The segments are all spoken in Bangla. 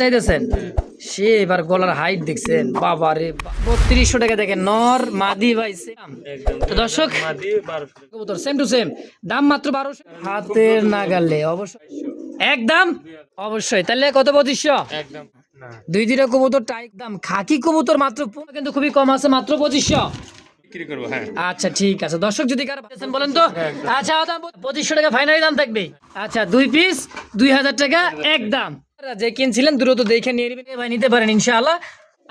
চাইতেছেন সে এবার গলার হাইট দেখছেন বাবা রে 3200 টাকা দেখেন নর মাদি ভাই সেম তো দর্শক কবুতর সেম টু সেম দাম মাত্র 1200 হাতের নাগালে অবশ্যই একদম অবশ্যই তাহলে কত 2500 একদম না দুই দুইটা কবুতর একদম খাকি কবুতর মাত্র কিন্তু খুবই কম আছে মাত্র 2500 বিক্রি করবো। হ্যাঁ আচ্ছা ঠিক আছে দর্শক যদি কারো পাচ্ছেন বলেন তো আচ্ছা দাম 2500 টাকা ফাইনালি দাম থাকবে আচ্ছা 2 পিস 2000 টাকা একদম যে কিনছিলেন দ্রুত দেখে নিয়ে নেবেন ভাই নিতে পারেন ইনশাআল্লাহ।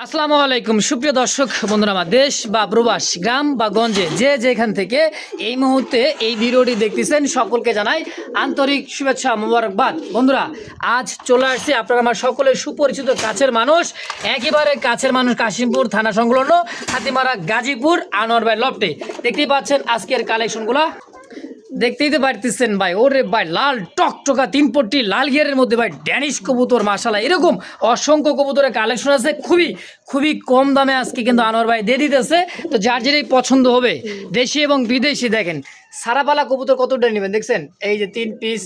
আসসালামু আলাইকুম সুপ্রিয় দর্শক বন্ধুরা আমার দেশ বা প্রবাস গ্রাম বা গঞ্জে যে যেখান থেকে এই মুহূর্তে এই ভিডিওটি দেখতেছেন সকলকে জানাই আন্তরিক শুভেচ্ছা মোবারকবাদ। বন্ধুরা আজ চলে আসছে আপনারা আমার সকলের সুপরিচিত কাছের মানুষ একেবারে কাছের মানুষ কাশিমপুর থানা সংলগ্ন হাতিমারা গাজীপুর আনোয়ার ভাই লফটে দেখতেই পাচ্ছেন আজকের কালেকশনগুলো দেখতেই তো পারতেছেন ভাই ওরে ভাই লাল টকটকা 3 পট্টি লাল গিয়ারের মধ্যে ভাই ড্যানিশ কবুতর মাশাআল্লাহ এরকম অসংখ্য কবুতরের কালেকশন আছে খুবই কম দামে আজকে কিন্তু আনোয়ার ভাই দিয়ে দিতেছে। তো যার যেটাই পছন্দ হবে দেশি এবং বিদেশি দেখেন সারাপালা কবুতর কতটা নেবেন দেখছেন এই যে 3 পিস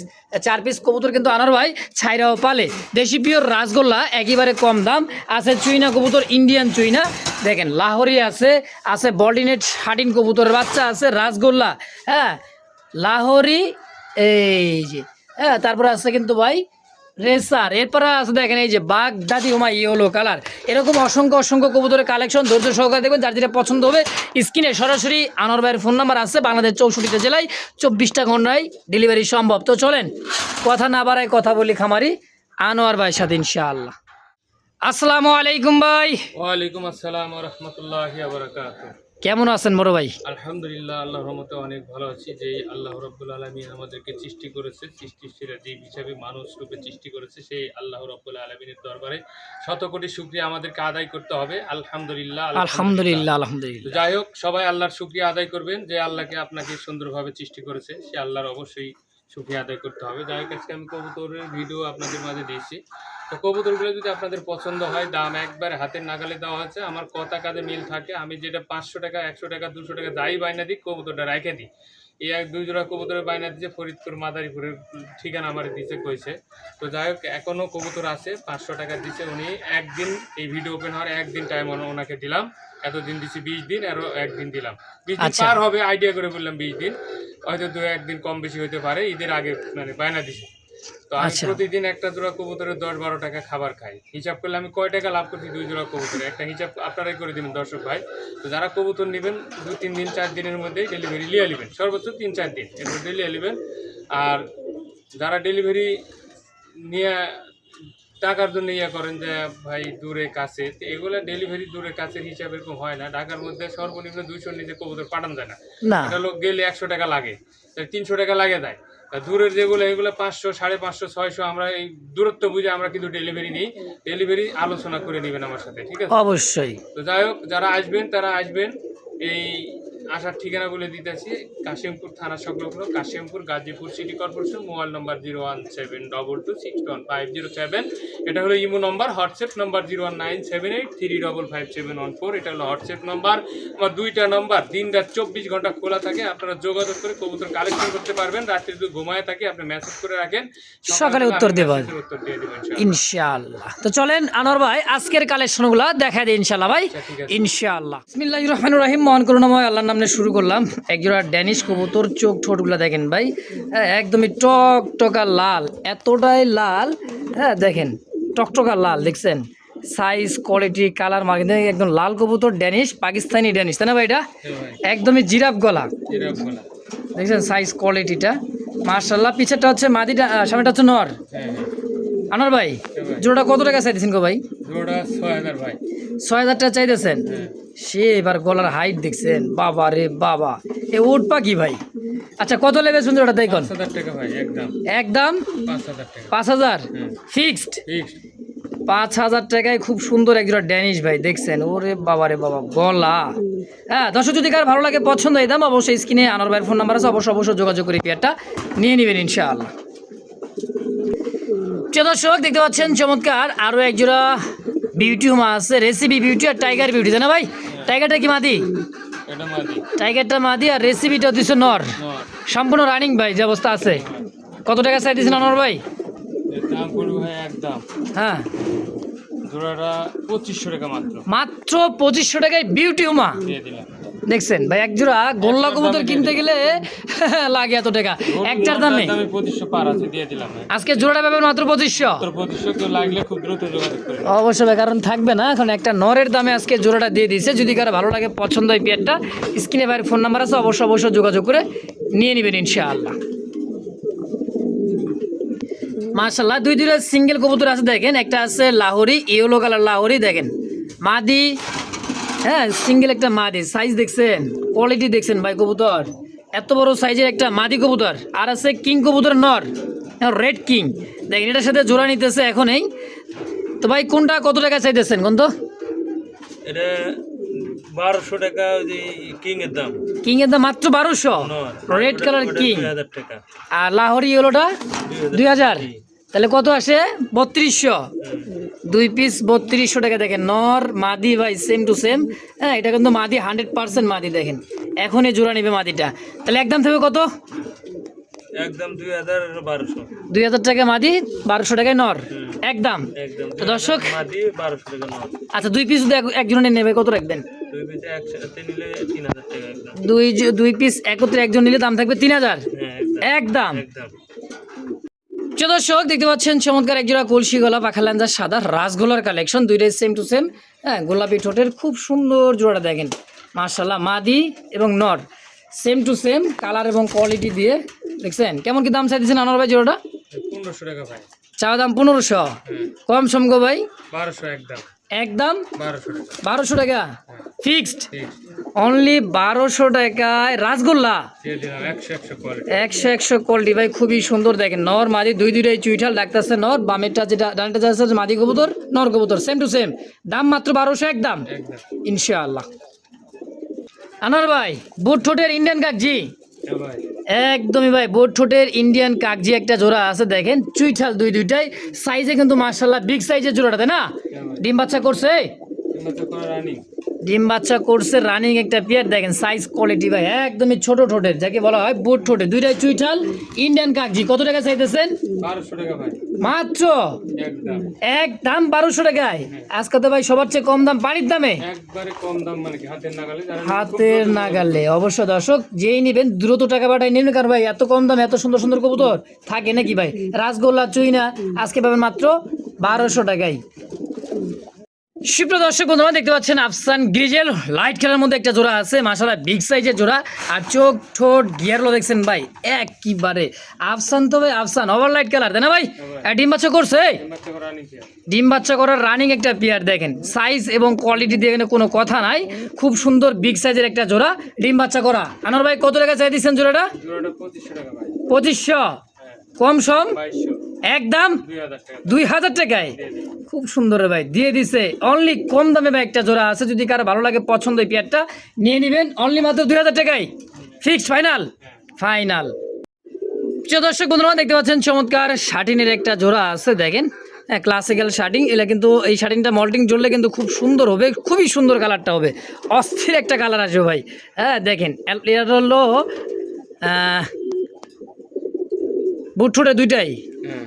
4 পিস কবুতর কিন্তু আনোয়ার ভাই ছাইরাও পালে দেশি পিওর রাসগোল্লা একেবারে কম দাম আছে চুইনা কবুতর ইন্ডিয়ান চুইনা দেখেন লাহোরি আছে বল্ডিনেট হাডিন কবুতরের বাচ্চা আছে রাসগোল্লা হ্যাঁ লাহোরি এই যে হ্যাঁ তারপরে আছে কিন্তু ভাই রেসার এরপরে আছে দেখেন এই যে বাগদাদি হুমা ইয়েলো কালার এরকম অসংখ্য কবুতরের কালেকশন ধৈর্য সহকারে দেখবেন যার যেটা পছন্দ হবে স্ক্রিনে সরাসরি আনোয়ার ভাইয়ের ফোন নাম্বার আছে বাংলাদেশ 64টা জেলায় 24টা ঘন্টায় ডেলিভারি সম্ভব। তো চলেন কথা না বাড়ায় কথা বলি খামারি আনোয়ার ভাইয়ের সাথে ইনশাআল্লাহ। আসসালামু আলাইকুম ভাই। ওয়ালাইকুম আসসালাম ওয়া রাহমাতুল্লাহি ওয়া বারাকাতুহু। কেমন আছেন বড় ভাই? আলহামদুলিল্লাহ আল্লাহর রহমতে অনেক ভালো আছি। যে আল্লাহ রাব্বুল আলামিন আমাদেরকে সৃষ্টি করেছে সৃষ্টিশীল জীব হিসেবে মানুষ রূপে সৃষ্টি করেছে সেই আল্লাহ রাব্বুল আলামিনের দরবারে শত কোটি শুকরিয়া আমাদেরকে আদায় করতে হবে। আলহামদুলিল্লাহ আলহামদুলিল্লাহ তো আলহামদুলিল্লাহ। যাই হোক সবাই আল্লাহর শুকরিয়া আদায় করবেন যে আল্লাহকে আপনাকে সুন্দরভাবে সৃষ্টি করেছে সে আল্লাহর অবশ্যই শুকরিয়া আদায় করতে হবে। যাই হোক আজকে আমি কবুতরের ভিডিও আপনাদের মাঝে দিয়েছি। তো কবুতরগুলো যদি আপনাদের পছন্দ হয় দাম একবার হাতের নাগালে দেওয়া হচ্ছে আমার কথা কাজে মিল থাকে আমি যেটা 500 টাকা 100 টাকা 200 টাকা যাই বাইনা দিই কবুতরটা রেখে দিই। এই 1-2 জোড়া কবুতরের বাইনা দিয়েছে ফরিদপুর মাদারীপুরের ঠিকানা আমার দিতে কইছে। তো যাই হোক এখনও কবুতর আছে 500 টাকা দিচ্ছে উনি একদিন এই ভিডিও ওপেন হওয়ার একদিন টাইম ওনাকে দিলাম এতদিন দিচ্ছি 20 দিন আরও একদিন দিলাম 20 দিন পার হবে আইডিয়া করে বললাম 20 দিন হয়তো 2-1 দিন কম বেশি হতে পারে ঈদের আগে মানে বায়না দিছে। তো আমি প্রতিদিন একটা জোড়া কবুতরের 10-12 টাকা খাবার খাই হিসাব করলে আমি কয় টাকা লাভ করছি 2 জোড়া কবুতরে একটা হিসাব আপনারাই করে দেবেন দর্শক ভাই। তো যারা কবুতর নেবেন 2-3 দিন 4 দিনের মধ্যেই ডেলিভারি লিয়ে নেবেন সর্বোচ্চ 3-4 দিন এর মধ্যে লিয়ে নেবেন। আর যারা ডেলিভারি নিয়ে টাকার জন্য ইয়ে করেন যে ভাই দূরে কাছে তো এগুলো ডেলিভারি দূরে কাছের হিসাব এরকম হয় না। ঢাকার মধ্যে সর্বনিম্ন 200 নিচে কবুতর পাঠানো যায় না এটা লোক গেলে 100 টাকা লাগে 300 টাকা লাগে দেয়। দূরের যেগুলো এগুলো 500 550 600 আমরা এই দূরত্ব বুঝে আমরা কিন্তু ডেলিভারি নিই ডেলিভারি আলোচনা করে নেবেন আমার সাথে ঠিক আছে অবশ্যই। তো যাই হোক যারা আসবেন তারা আসবেন এই আসার ঠিকানা বলে দিতেছি কাশিমপুর থানা সংলগ্ন Kashimpur Gazipur city corporation mobile নম্বর 017222507 এটা হলো ইমো নম্বর হোয়াটসঅ্যাপ নম্বর 01978355714 এটা হলো হোয়াটসঅ্যাপ নম্বর। আমার 2টা নম্বর দিন রাত 24 ঘন্টা খোলা থাকে আপনারা যোগাযোগ করে কবুতর কালেকশন করতে পারবেন রাত্রে যদি ঘুমায় থাকে আপনি মেসেজ করে রাখেন সকালে উত্তর দেবেন ইনশাআল্লাহ। তো চলেন আনোয়ার ভাই আজকের কালেকশনগুলো দেখা দিই ইনশাআল্লাহ ভাই ইনশাআল্লাহ। বিসমিল্লাহির রহমানির রহিম মহান করুণাময় আল্লাহর নামে শুরু করলাম। একজোড়া ড্যানিশ কবুতর চোখ ঠোঁটগুলো দেখেন ভাই হ্যাঁ একদমই টকটকা লাল এতটাই লাল হ্যাঁ দেখেন টকটকা লাল দেখছেন সাইজ কোয়ালিটি কালার মার্কিং একদম লাল কবুতর ড্যানিশ পাকিস্তানি ড্যানিশ তাই না ভাই এটা একদমই জিরাফ গলা দেখছেন সাইজ কোয়ালিটিটা মাশাআল্লাহ। পিছেরটা হচ্ছে মাদিটা সামনেটা হচ্ছে নর। আনোয়ার ভাই জোড়াটা কত টাকা চাইতেছেন গো ভাই? জোড়া 6000 ভাই 6000 টাকা চাইতেছেন সে এবার গলার হাইট দেখছেন বাবা রে বাবা এ উট পাখি ভাই। আচ্ছা কত লেবে সুন্দর ওটা দেখুন 5000 টাকা ভাই একদম 5000 ফিক্সড 5000 টাকায় খুব সুন্দর একজোড়া ড্যানিশ ভাই দেখছেন ওরে বাবা রে বাবা গলা হ্যাঁ দর্শক যদি কার ভালো লাগে পছন্দ এই দাম অবশ্যই স্ক্রিনে আনোয়ার ভাইয়ের ফোন নাম্বার আছে অবশ্যই যোগাযোগ করে পেয়ারটা নিয়ে নেবেন ইনশাআল্লাহ। দর্শক দেখতে পাচ্ছেন চমৎকার আরও একজোড়া বিউটি হুমা আছে রেসিপি বিউটি আর টাইগার বিউটি তাই না ভাই? টাইগারটা কি মাদি? টাইগারটা মাদি আর রেসিপিটা দিচ্ছে নর সম্পূর্ণ রানিং ভাই যে অবস্থা আছে। কত টাকা চাই দিয়েছেন আনোয়ার ভাই? এর দাম পড়বে ভাই একদম হ্যাঁ জোড়াটা 2500 টাকা মাত্র। মাত্র 2500 টাকায় বিউটি হুমা দিয়ে দিলাম। দেখছেন ভাই, এক জোড়া গোল্লা কবুতর কিনতে গেলে লাগে এত টাকা, একটার দামে 2500 পার আছে, দিয়ে দিলাম ভাই। আজকে জোড়াটা পাবেন মাত্র 2500। তোর 2500 কেউ লাগলে খুব দ্রুত যোগাযোগ করে। অবশ্যই ভাই, কারণ থাকবে না এখন, একটা নরের দামে আজকে জোড়াটা দিয়ে দিয়েছে। যদি কারো ভালো লাগে, পছন্দ হয় পেয়ারটা, স্ক্রিনে ভাইয়ের ফোন নাম্বার আছে, অবশ্যই যোগাযোগ করে নিয়ে নেবেন ইনশাআল্লাহ। মাশাআল্লাহ দুইটা সিঙ্গেল কবুতর আছে দেখেন, একটা আছে লাহোরি, ইয়েলো কালার লাহোরি দেখেন, মাদি, হ্যাঁ সিঙ্গেল একটা মাদি, সাইজ দেখছেন, কোয়ালিটি দেখছেন ভাই, কবুতর এত বড় সাইজের একটা মাদি কবুতর। আর আছে কিং কবুতর নর, রেড কিং দেখেন, এটার সাথে জোড়া নিতেছে এখনই। তো ভাই কোনটা কত টাকা চাইতেছেন কোন তো? এটা 1200 টাকা, ওই কিং এর দাম। কিং এর দাম মাত্র 1200, রেড কালার কিং। 2000 টাকা। আর লাহোরি ইয়েলোটা 2000, তাহলে কত আসে? 3200। দুই পিস 3200 টাকা। দেখেন নর মাদি ভাই সেম টু সেম, হ্যাঁ এটা কিন্তু মাদি 100% মাদি। দেখেন এখনই জোড়া নেবে মাদিটা, তাহলে একদম থাকবে কত? একদম 2000 2000 টাকা মাদি, 1200 টাকায় নর, একদম। একদম তো দর্শক, মাদি 1200 টাকা নর। আচ্ছা দুই পিস যদি একজনে নেবে কত রাখবেন? দুই পিস একসাথে নিলে 3000 টাকা একদম। দুই পিস একত্রে একজন নিলে দাম থাকবে 3000 হ্যাঁ একদম। একদম। দর্শক দেখতে পাচ্ছেন চমৎকার একজোড়া কলসি গলা পাখালাঞ্জার সাদা রাসগোলার কালেকশন, দুইটাই সেম টু সেম, হ্যাঁ গোলাপি ঠোঁটের খুব সুন্দর জোড়াটা দেখেন মাশাআল্লাহ, মাদি এবং নর সেম টু সেম কালার এবং কোয়ালিটি দিয়ে। দেখছেন কেমন কি দাম চাইতেছেন আনোয়ার ভাই জোড়াটা? 1500 টাকা ভাই। চাওয়া দাম 1500, কম সম গো ভাই? 1200 একদম। একদম 1200 টাকা। 1200 টাকা ফিক্সড, ঠিক। অনলি 1200 টাকায় রাসগোল্লা, দিয়ে দিলাম 100 কোয়ালিটি। 100 কোয়ালিটি ভাই, খুবই সুন্দর দেখেন। নর মাদি দুইটাই চুইঠাল ডাকতেছে নর, বামেরটা যেটা ডানটা যাচ্ছে মাদি কবুতর, নর কবুতর সেম টু সেম, দাম মাত্র 1200 একদম একদম। ইনশাআল্লাহ। আনোয়ার ভাই বুট ঠোঁটের ইন্ডিয়ান কাকজি, হ্যাঁ ভাই। একদমই ভাই বুট ঠোঁটের ইন্ডিয়ান কাকজি একটা জোড়া আছে দেখেন, চুইঠাল দুইটাই সাইজে কিন্তু মাশাআল্লাহ বিগ সাইজের জোড়াটা, তাই না? ডিম বাচ্চা করছে, মতো করে রানিং। ডিম বাচ্চা করছে রানিং একটা পেয়ার দেখেন, সাইজ কোয়ালিটি ভাই একদমই ছোট ঠোঁটের, যাকে বলা হয় বুট ঠোঁটের, দুইটাই চুইঠাল ইন্ডিয়ান কাকজি। কত টাকা চাইতেছেন? 1200 টাকা ভাই। মাত্র একদম। একদম 1200 টাকায়। আজকে তো ভাই সবার চেয়ে কম দাম পানির দামে, একবারে কম দাম, মানে কি হাতের নাগালে। যারা হাতের নাগালে। অবশ্য দর্শক যেই নেবেন দ্রুত টাকা পাঠাই নেবেন, কারণ ভাই এত কম দামে এত সুন্দর সুন্দর কবুতর থাকে নাকি ভাই? রাসগোল্লা চুইনা আজকে পাবেন মাত্র 1200 টাকায়। সুপ্রিয় দর্শক বন্ধুরা দেখতে পাচ্ছেন আফসান গ্রিজেল লাইট খেলার মধ্যে একটা জোড়া আছে মাশাআল্লাহ, বিগ সাইজের জোড়া। আর চোখ ঠোঁট গিয়ারলো দেখছেন ভাই একেবারে আফসান, তো ভাই আফসান ওভার লাইট কালার, তাই না ভাই? ডিম বাচ্চা করছে, বাচ্চা করে রানিং পেয়ার। ডিম বাচ্চা করার রানিং একটা পেয়ার দেখেন, সাইজ এবং কোয়ালিটি দিয়ে এখানে কোনো কথা নাই, খুব সুন্দর বিগ সাইজের একটা জোড়া ডিম বাচ্চা করা। আনোয়ার ভাই কত টাকা চাই দিচ্ছেন জোড়াটা? জোড়াটা 2500 টাকা ভাই। 2500, কম সম 2200, একদম 2000 টাকা। 2000 টাকায় খুব সুন্দর ভাই দিয়ে দিছে। অনলি কম দামে ভাই একটা জোড়া আছে, যদি কারো ভালো লাগে পছন্দ এই পেয়ারটা নিয়ে নেবেন, অনলি মাত্র 2000 টাকায় ফিক্সড ফাইনাল ফাইনাল। প্রিয় দর্শক বন্ধুরা দেখতে পাচ্ছেন চমৎকার শার্টিনের একটা জোড়া আছে দেখেন, হ্যাঁ ক্লাসিক্যাল শার্টিং, এটা কিন্তু এই শার্টিংটা মল্টিং জড়লে কিন্তু খুব সুন্দর হবে, খুবই সুন্দর কালারটা হবে, অস্থির একটা কালার আসবে ভাই। হ্যাঁ দেখেন এটা হলো বুট ঠোঁটে দুইটাই, হ্যাঁ।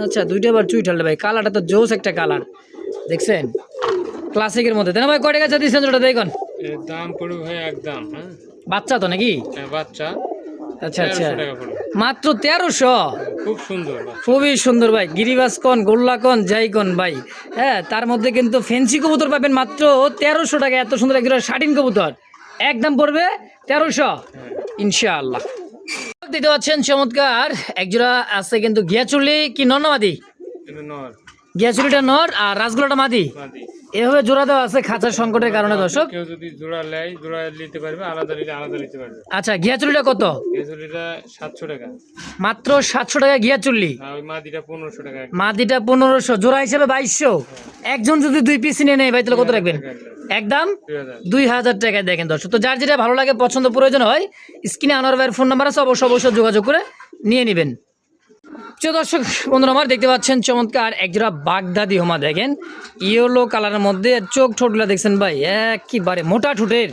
আচ্ছা দুইটা আবার চুইঠালটা ভাই, কালারটা তো জোস একটা কালার দেখছেন, ক্লাসিকের মধ্যে, তাই না ভাই? কয় টাকা দিচ্ছেন ওটা দেখুন? এর দাম পড়বে ভাই একদম, হ্যাঁ বাচ্চা তো নাকি? হ্যাঁ, বাচ্চা। আচ্ছা আচ্ছা 1300 টাকা পড়বে। মাত্র 1300, খুব সুন্দর বাচ্চা। খুবই সুন্দর ভাই, গিরিবাস কন গোল্লা কন যাই কন ভাই, হ্যাঁ তার মধ্যে কিন্তু ফেন্সি কবুতর পাবেন মাত্র 1300 টাকা। এত সুন্দর একজোড়া শার্টিন কবুতর একদম পড়বে 1300 ইনশাআল্লাহ। দেখতে পাচ্ছেন চমৎকার একজোড়া আছে কিন্তু গিয়াচুলি কি নর না মাদি? এটা নর, গিয়াচুলিটা নর আর রাসগোলাটা মাদি, মাদি। এভাবে জোড়া দেওয়া আছে খাঁচার সংকটের কারণে দর্শক। কেউ যদি জোড়া নেয়, জোড়া নিতে পারবে, আলাদা নিলে আলাদা নিতে পারবে। আচ্ছা গিয়াচুলিটা কত? এজুলিটা 700 টাকা, মাত্র 700 টাকা গিয়াচুল্লি, আর ওই মাদিটা 1500 টাকা। মাদিটা 1500, জোড়া হিসেবে 2200। একজন যদি দুই পিস নিয়ে নেয় ভাই তাহলে কত রাখবেন? একদম 2000 টাকায় দেখেন দর্শক। তো যার যেটা ভালো লাগে পছন্দ প্রয়োজন হয়, স্ক্রিনে আনোয়ার ভাইয়ের ফোন নাম্বার আছে, অবশ্যই যোগাযোগ করে নিয়ে নেবেন। প্রিয় দর্শক বন্ধুরা আমার দেখতে পাচ্ছেন চমৎকার একজোড়া বাগদাদি হোমা দেখেন, ইয়েলো কালারের মধ্যে, চোখ ঠোঁটগুলা দেখছেন ভাই একেবারে মোটা ঠোঁটের,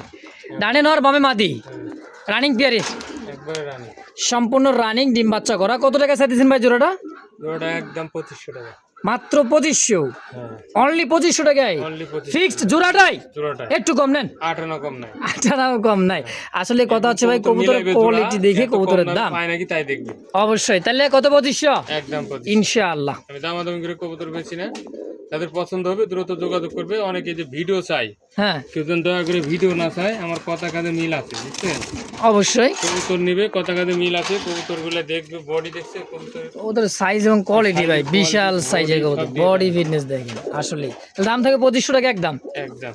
ডানে নর বামে মাদি, রানিং পেয়ারে একবারে রানিং, সম্পূর্ণ রানিং, ডিম বাচ্চা করা। কত টাকা চাইতেছেন ভাই জোড়াটা? জোড়াটা একদম 2500 টাকা। মাত্র 2500, হ্যাঁ অনলি 2500 টাকায় অনলি 2500 ফিক্সড জোড়াটাই। জোড়াটা একটু কম নেন, 8 কম নাই। 18 কম নাই। আসলে কথা হচ্ছে ভাই, কবুতর কবুতরের মিলাইবে কোয়ালিটি জোড়া, দেখে এত কম কবুতরের দামে দাম পায় নাকি তাই দেখবে। অবশ্যই। তাহলে কত? 2500 একদম 2500। ইনশাআল্লাহ। আমি দামাদামি করে কবুতর বেশি না, তাদের পছন্দ হবে দ্রুত যোগাযোগ করবে। অনেকে যে ভিডিও চাই, হ্যাঁ কেউ যেন দয়া করে ভিডিও না চায়, আমার কথা কাজে মিল আছে বুঝছেন। অবশ্যই। কবুতর নিবে, কথা কাজে মিল আছে, কবুতরগুলো দেখবে, বডি দেখছে কবুতর। ওদের সাইজ এবং কোয়ালিটি ভাই Size, বিশাল quality, সাইজের body কবুতর, সব দিয়ে বডি ফিটনেস দেখেন। আসলে দাম থাকে 2500 টাকা একদম। একদম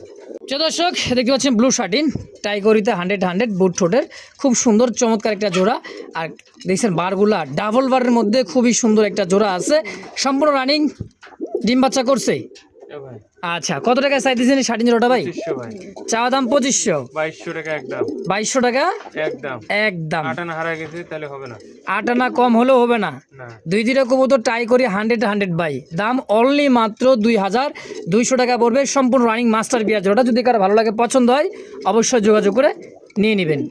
দর্শক দেখতে পাচ্ছেন ব্লু শার্টিন, টাইগরিতে 100 বুট ঠোঁটের, খুব সুন্দর চমৎকার একটা জোড়া। আর দেখছেন বারগুলা ডাবল বারের মধ্যে খুবই সুন্দর একটা জোড়া আছে, সম্পূর্ণ রানিং, ডিম বাচ্চা করছে। এ ভাই আচ্ছা, কত টাকা চাইতেছেন এই শার্টিন জোড়াটা ভাই? 2500 ভাই, চাওয়া দাম 2500, 2200 টাকা একদম। 2200 টাকা একদম একদম। 8 হারায় গেছে তাহলে হবে না। 8 আনা কম হলেও হবে না। না দুই দুইটা কবুতর টাই করি 100 ভাই, দাম অনলি মাত্র 2200 টাকা পড়বে, সম্পূর্ণ রানিং মাস্টার বিয়ার জোড়া। যদি কারো ভালো লাগে, পছন্দ হয়, অবশ্যই যোগাযোগ করে নিয়ে নেবেন।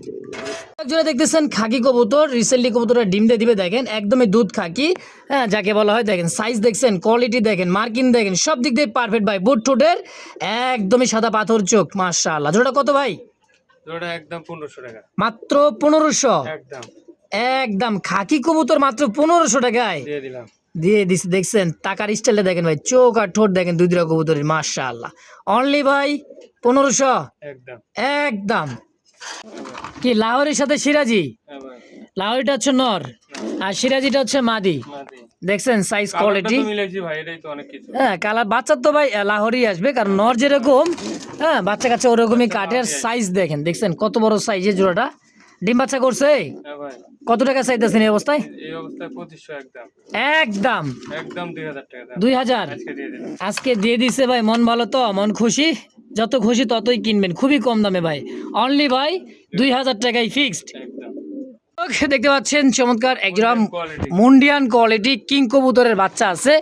জোড়া দেখতেছেন খাকি কবুতর, রিসেন্টলি কবুতরটা ডিম দিয়ে দিবে, দেখেন একদমই দুধ খাকি, হ্যাঁ যাকে বলা হয়। দেখেন সাইজ দেখছেন, কোয়ালিটি দেখেন, মার্কিং দেখেন, সব দিক দিয়ে পারফেক্ট ভাই। বুট ঠোঁটের একদমই সাদা পাথর চোখ, মাশাআল্লাহ। জোড়া কত ভাই? জোড়া একদম 1500 টাকা মাত্র 1500 একদম একদম। খাকি কবুতর মাত্র 1500 টাকায় দিয়ে দিলাম। দিয়ে দিচ্ছে। দেখছেন টাকার স্টাইলটা দেখেন ভাই, চোখ আর ঠোঁট দেখেন, দুই দুটা কবুতরের, মাশাআল্লাহ। অনলি ভাই 1500 একদম একদম। কি লাহোরের সাথে সিরাজি? হ্যাঁ ভাই লাহোরিটা হচ্ছে নর আর সিরাজিটা হচ্ছে মাদি। মাদি দেখছেন সাইজ কালারটা কোয়ালিটি, তো মিলাইছি ভাই, এটাই তো অনেক কিছু। হ্যাঁ কালার বাচ্চার তো ভাই লাহোরি আসবে, কারণ নর যেরকম, হ্যাঁ বাচ্চা কাচ্চা ওরকমই কাটের। সাইজ দেখেন, দেখছেন কত বড় সাইজের জোড়াটা, ডিম বাচ্চা করছে। হ্যাঁ ভাই কত টাকা চাইতেছেন এই অবস্থায়? এই অবস্থায় 2500 একদম একদম একদম 2000 টাকা দাম। 2000 আজকে দিয়ে দিলাম। আজকে দিয়ে দিছে ভাই। মন ভালো তো, মন খুশি, যত খুশি ততই কিনবেন, খুবই কম দামে ভাই। অনলি ভাই 2000 টাকায় ফিক্সড। একদম দেখতে পাচ্ছেন চমৎকার একজোড়া কোয়ালিটি মুন্ডিয়ান কোয়ালিটি কিং কবুতরের বাচ্চা আছে,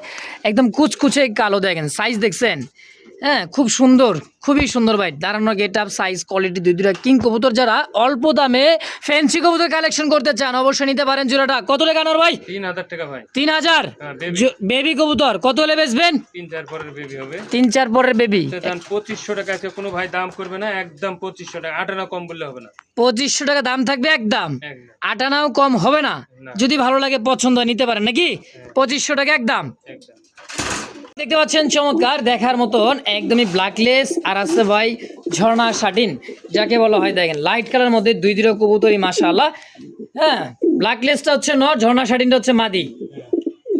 একদম কুচকুচে কালো, দেখেন সাইজ দেখছেন, হ্যাঁ খুব সুন্দর, খুবই সুন্দর ভাই। দাঁড়ানো গেট আপ, সাইজ কোয়ালিটি, দুই দুটা কিং কবুতর। যারা অল্প দামে ফ্যান্সি কবুতর কালেকশন করতে চান, অবশ্যই নিতে পারেন জোড়াটা। কত টাকা আনার ভাই? 3000 টাকা ভাই। 3000। হ্যাঁ বেবি বেবি কবুতর কত হলে বেচবেন? 3-4 পরের বেবি হবে। 3-4 পরের বেবি, তো দাম 2500 টাকা আছে, কোনো ভাই দাম করবে না, একদম 2500 টাকা। 8 আনা কম বললে হবে না। 2500 টাকা দাম থাকবে একদম, একদম 8 আনাও কম হবে না। না। যদি ভালো লাগে, পছন্দ হয়, নিতে পারেন নাকি? 2500 টাকা একদম। একদম দেখতে পাচ্ছেন চমৎকার দেখার মতন একদমই ব্ল্যাকলেস, আর আছে ভাই ঝর্ণা শাটিন, যাকে বলা হয়। দেখেন লাইট কালার মধ্যে দুই দুটো কবুতরই, মাশাআল্লাহ। হ্যাঁ ব্ল্যাকলেসটা হচ্ছে নর, ঝর্ণা শাটিনটা হচ্ছে মাদি।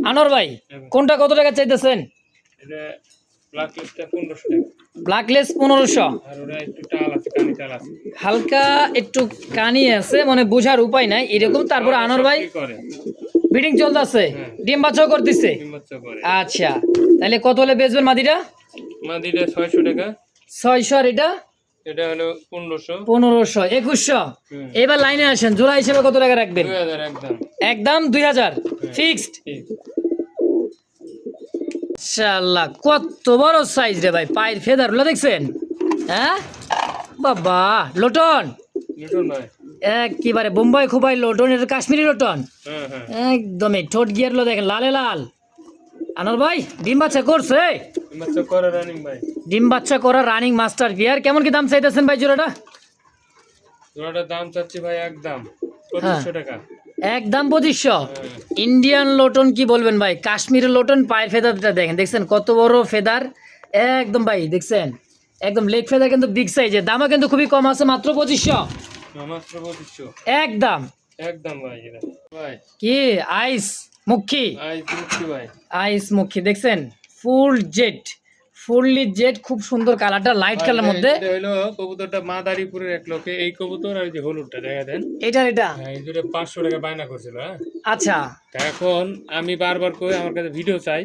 আনোয়ার ভাই কোনটা কত টাকা চাইতেছেন? এটা ব্ল্যাক লিস্টটা 1500 টাকা। ব্ল্যাকলেস 1500, আর ওরা একটু টাল আছে, কানি টাল আছে। হালকা একটু কানি আছে, মানে বোঝার উপায় নাই এরকম। তারপর আনোয়ার ভাই কি করে? বিডিং চলতেছে, ডিম বাচ্চাও করতেছে। ডিম বাচ্চা করে। আচ্ছা, তাহলে কত হলে বেচবেন মাদিটা? মাদিটা 600 টাকা, 600, আর এটা এটা হলো 1500। 1500, 2100। এবার লাইনে আসেন, জোড়া হিসেবে কত টাকা রাখবেন? 2000 একদম একদম 2000 ফিক্সড। ঠিক। ইনশাআল্লাহ। কত বড় সাইজ রে ভাই, পায়ের ফেদারগুলো দেখছেন? হ্যাঁ বাবা, লোটন নিউটন ভাই। একেবারে বোম্বাই খুবাই লোটন, এটা কাশ্মীরি লোটন হ্যাঁ হ্যাঁ একদমই। ঠোঁট গিয়ারগুলো দেখেন লালে লাল। আনোয়ার ভাই ডিম বাচ্চা করছে, ডিম বাচ্চা করে রানিং ভাই। ডিম বাচ্চা করা রানিং মাস্টার বিয়ার। কেমন কি দাম চাইতেছেন ভাই জোড়াটা? জোড়াটার দাম চাচ্ছি ভাই একদম 2500 টাকা। একদম 2500। হ্যাঁ ইন্ডিয়ান লোটন কি বলবেন ভাই, কাশ্মীরের লোটন। পায়ের ফেদারটা দেখেন, দেখছেন কত বড় ফেদার, একদম ভাই দেখছেন, একদম লেগ ফেদার কিন্তু বিগ সাইজের। দামও কিন্তু খুবই কম আছে, মাত্র 2500 মাত্র 2500 একদম। একদম ভাই। এটা ভাই কি আইস মুখী, আই দিচ্ছি ভাই। আইস মুখী দেখছেন, ফুল জেড, ফুললি জেড, খুব সুন্দর কালারটা, লাইট কালার মধ্যে। এটা হলো কবুতরটা মাদারীপুরের এক লোকে, এই কবুতর আর এই যে হলুদটা দেখা দেন। এটা হ্যাঁ, এই দুটো 500 টাকা বায়না করছিল। হ্যাঁ আচ্ছা, তা এখন আমি বারবার কই আমার কাছে ভিডিও চাই,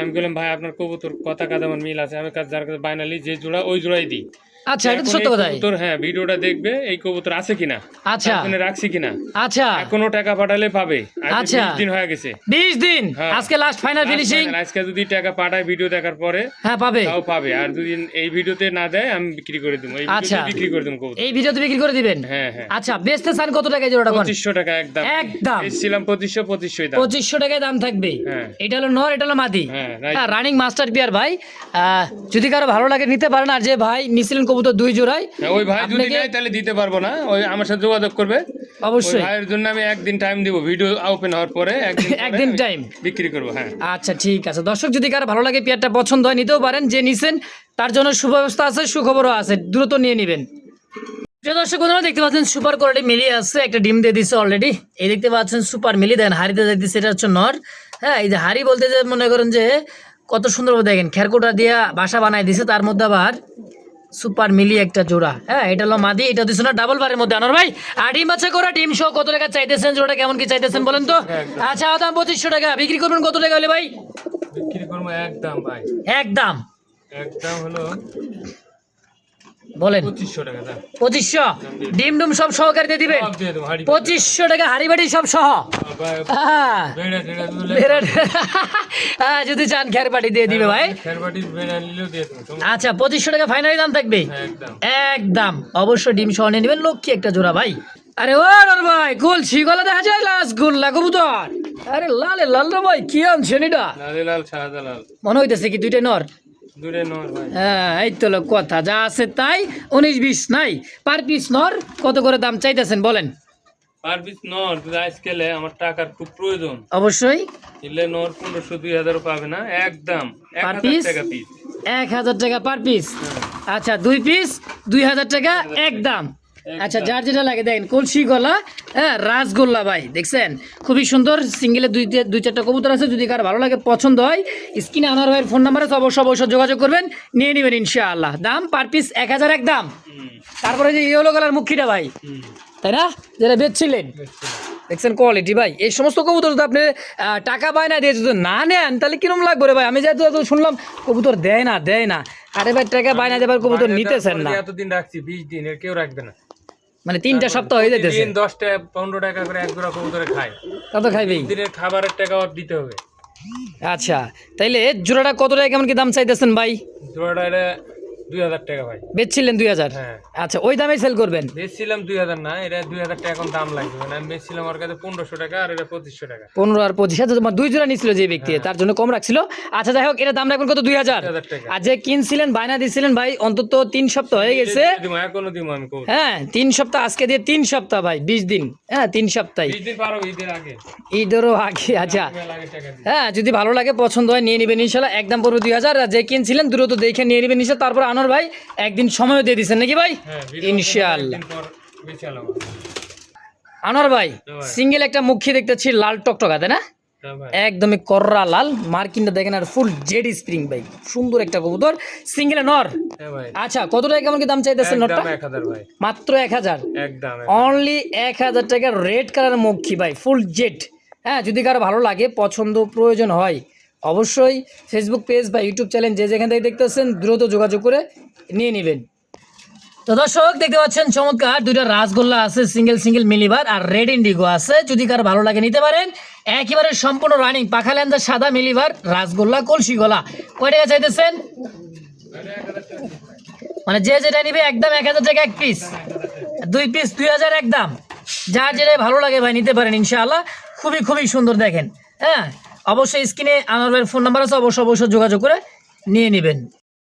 আমি বললাম ভাই আপনার কবুতর কথা কাজ আমার মিল আছে, আমি যার কাছে বায়না লি যে জোড়া ওই জোড়াই দিই। আচ্ছা, এটা তো এখন সত্য এই কথাই। কবুতর, হ্যাঁ, ভিডিওটা দেখবে এই কবুতর আছে কিনা, আচ্ছা এখানে রাখছি কিনা, আচ্ছা এখনো টাকা পাঠালে পাবে। আজকে আচ্ছা। 20 দিন হয়ে গেছে। 20 দিন হ্যাঁ। আজকে লাস্ট ফাইনাল ফিনিশিং। আজকে যদি টাকা পাঠায় ভিডিও দেখার পরে হ্যাঁ পাবে। তাও পাবে, আর যদি এই ভিডিওতে না দেয় আমি বিক্রি করে দেবো, এই আচ্ছা। ভিডিওতে বিক্রি করে দেবো কবুতর। এই ভিডিওতে বিক্রি করে দিবেন। হ্যাঁ হ্যাঁ, আচ্ছা, বেচতে চান কত টাকায় জোড়াটা কোন? 2500 টাকা একদম। একদম। এসেছিলাম 2500 দাম। 2500 টাকায় দাম থাকবে। হ্যাঁ। এটা হলো নর, এটা হলো মাদি। হ্যাঁ, right. হ্যাঁ, রানিং মাস্টার পিয়ার ভাই। যদি কারো ভালো লাগে নিতে পারেন, আর যে ভাই নিছিলেন কবুতর 2 জোড়ায়, হ্যাঁ, ওই ভাই যদি আপনাকে- নেয় তাহলে দিতে পারবো না, ওই আমার সাথে যোগাযোগ করবে। অবশ্যই। ওই ভাইয়ের জন্য আমি একদিন টাইম দিব, ভিডিও ওপেন হওয়ার পরে একদিন আমি time। বিক্রি করবো। হ্যাঁ, আচ্ছা ঠিক আছে দর্শক, যদি কারো ভালো লাগে পেয়ারটা পছন্দ হয় নিতেও পারেন, যে নিছেন তার জন্য সুব্যবস্থা আছে, সুখবরও আছে, দ্রুত নিয়ে নেবেন। প্রিয় দর্শক বন্ধুরা, দেখতে পাচ্ছেন সুপার কোয়ালিটি মিলি আছে, একটা ডিম দিয়ে দিচ্ছে অলরেডি। এই দেখতে পাচ্ছেন সুপার মিলি, দেন হাড়িতে দিচ্ছে, এটা হচ্ছে নর। হ্যাঁ, এই যে হাড়ি বলতে যে মনে করেন যে কত সুন্দর দেখেন, খেরকোটা দিয়ে বাসা বানাই দিছে, তার মধ্যে আবার সুপার মিলি একটা জোড়া। হ্যাঁ, এটা হলো মাদি, এটা দিচ্ছে না ডাবল বারের মধ্যে। আনোয়ার ভাই, আর ডিম বাচ্চা করা ডিম সহ কত টাকা চাইতেছেন, জোড়াটা কেমন কি চাইতেছেন বলেন তো? আচ্ছা, দাম 2500 টাকা, বিক্রি করবেন কত টাকা হলে ভাই? বিক্রি করবো একদম ভাই, একদম একদম হলো বলেন। 2500 টাকা দাম। 2500 ডিম ডুম সব সহকারে দিয়ে দিবেন। সব দিয়ে দেবো, হাড়ি 2500 টাকা হাড়ি বাড়ি সব সহ। ভাই, হ্যাঁ, বেড়া টেড়া দিলে, বেড়ে- হ্যাঁ, যদি চান খের বাড়ি দিয়ে দিবে ভাই। খেরবাটির বেড়া নিলেও দিয়ে দেবো, সমস্যা আচ্ছা, 2500 টাকা ফাইনালি দাম থাকবে। নেই, একদম। একদম অবশ্যই ডিম সহ নিয়ে নেবেন, লক্ষ্মী একটা জোড়া ভাই। আরে ও নর ভাই, কলসি গলা দেখা যায় লাস গোল্লা কবুতর। আরে লালে লাল রে ভাই, কি আনছেন এটা? লালে লাল সাদা লাল, মনে হইতেছে কি দুইটা নর? দূরে নর ভাই। হ্যাঁ, এই তো হলো কথা, যা আছে তাই। 19-20 নাই, পার পিস নর কত করে দাম চাইতেছেন বলেন? পার পিস নর যদি আজকালে আমার টাকার খুব প্রয়োজন, অবশ্যই এলে নর 1500-2000 পাবে না, একদম পার 1000 পিস টাকা পিস। 1000 টাকা পার পিস। আচ্ছা, 2 পিস 2000 টাকা একদম। আচ্ছা, যার যেটা লাগে দেখেন, কলসি গলা, হ্যাঁ, রাসগোল্লা ভাই, দেখছেন খুবই সুন্দর। সিঙ্গেলে দুই চারটা কবুতর আছে, যদি কার ভালো লাগে পছন্দ হয়, স্ক্রিনে আনার ভাইয়ের ফোন নাম্বার আছে, অবশ্যই যোগাযোগ করবেন, নিয়ে নেবেন ইনশাআল্লাহ। দাম পার পিস 1000 একদম। তারপরে যে ইয়েলো কালার মুখিটা ভাই, তাই না, যেটা বেচছিলেন, দেখছেন কোয়ালিটি ভাই। এই সমস্ত কবুতর যদি আপনি টাকা পায় না দিয়ে যদি না নেন, তাহলে কিরম লাগবে রে ভাই? আমি যেহেতু এত শুনলাম কবুতর দেয় না। আরে ভাই, টাকা পায় না দেবার কবুতর নিতেছেন না, এতদিন রাখছি 20 দিন, এর কেউ রাখবে না। মানে 3টা সপ্তাহ হয়ে যাইতেছে। দিন 10 টাকা 15 টাকা করে এক জোড়া কবুতরে খায়, কত খাইবেই? দিনের খাবারের টাকাও দিতে হবে। আচ্ছা, তাইলে জোড়াটা কত টাকা কেমন কি দাম চাইতেছেন ভাই? জোড়াটা এটা 2000 টাকা ভাই। বেচছিলেন 2000? হ্যাঁ। আচ্ছা, ওই দামে সেল করবেন? বেচছিলাম 2000 না, এটা 2000 টাকা এখন দাম লাগবে, মানে আমি বেচছিলাম ওর কাছে 1500 টাকা, আর এটা 2500 টাকা। 15 আর 25। আচ্ছা, তোমার 2 জোড়া নিছিল যে ব্যক্তি, তার জন্য কম রাখছিল। আচ্ছা, যাই হোক, এটা দাম রাখবেন কত? 2000 টাকা। আর যে কিনছিলেন, বায়না দিছিলেন ভাই, অন্তত 3 সপ্তাহ হয়ে গেছে। দিমু, এখনো দিমু আমি কবুতর। হ্যাঁ, 3 সপ্তাহ, আজকে দিয়ে 3 সপ্তাহ ভাই, 20 দিন। হ্যাঁ, 3 সপ্তাহ 20 দিন পারো, ঈদের আগে। ঈদেরও আগে। আচ্ছা, মেলা আগে টাকা দিই। হ্যাঁ, যদি ভালো লাগে পছন্দ হয় নিয়ে নেবেন ইনশাল্লাহ। একদম পড়বে 2000। আর যে কিনছিলেন দ্রুত দেখে নিয়ে নেবেন ইনশাল্লাহ। তারপর আনোয়ার ভাই একদিন সময়ও দিয়ে দিচ্ছেন নাকি ভাই? হ্যাঁ, ভিডিও ইনশাআল্লাহ। একদিন পর বেচালাম। আনোয়ার ভাই, ভাই। সিঙ্গেল একটা মুখী দেখতেছি লাল টকটকা, তাই না? হ্যাঁ ভাই, একদমই কররা লাল, মার্কিনটা দেখেন, আর ফুল জেড স্প্রিং ভাই, সুন্দর একটা কবুতর, সিঙ্গেলে নর। হ্যাঁ ভাই, আচ্ছা, কত টাকা কেমন কি দাম চাইতেছেন নরটা? একদম 1000 ভাই, মাত্র 1000। একদম। অনলি 1000 টাকা, রেড কালার মুখী ভাই, ফুল জেড। হ্যাঁ, যদি কারো ভালো লাগে পছন্দ প্রয়োজন হয়, অবশ্যই ফেসবুক পেজ বা ইউটিউব চ্যানেল যে যেখান থেকে দেখতেছেন দ্রুত যোগাযোগ করে নিয়ে নেবেন। তো দর্শক দেখতে পাচ্ছেন চমৎকার দুইটা রাসগোল্লা আছে, সিঙ্গেল মিলিবার, আর রেড ইন্ডিগো আছে, যদি কারো ভালো লাগে নিতে পারেন। একেবারে সম্পূর্ণ রানিং পাখালেন্দা সাদা মিলিবার রাসগোল্লা কলসি গলা। কয় টাকা চাইতেছেন? মানে যে যেটা নিবে একদম 1000 টাকা এক পিস, 2 পিস 2000 একদম। যার যেটা ভালো লাগে ভাই নিতে পারেন ইনশাআল্লাহ। খুবই সুন্দর দেখেন। হ্যাঁ, অবশ্যই স্ক্রিনে আনোয়ার ভাইয়ের ফোন নাম্বার আছে, অবশ্যই যোগাযোগ করে নিয়ে নেবেন।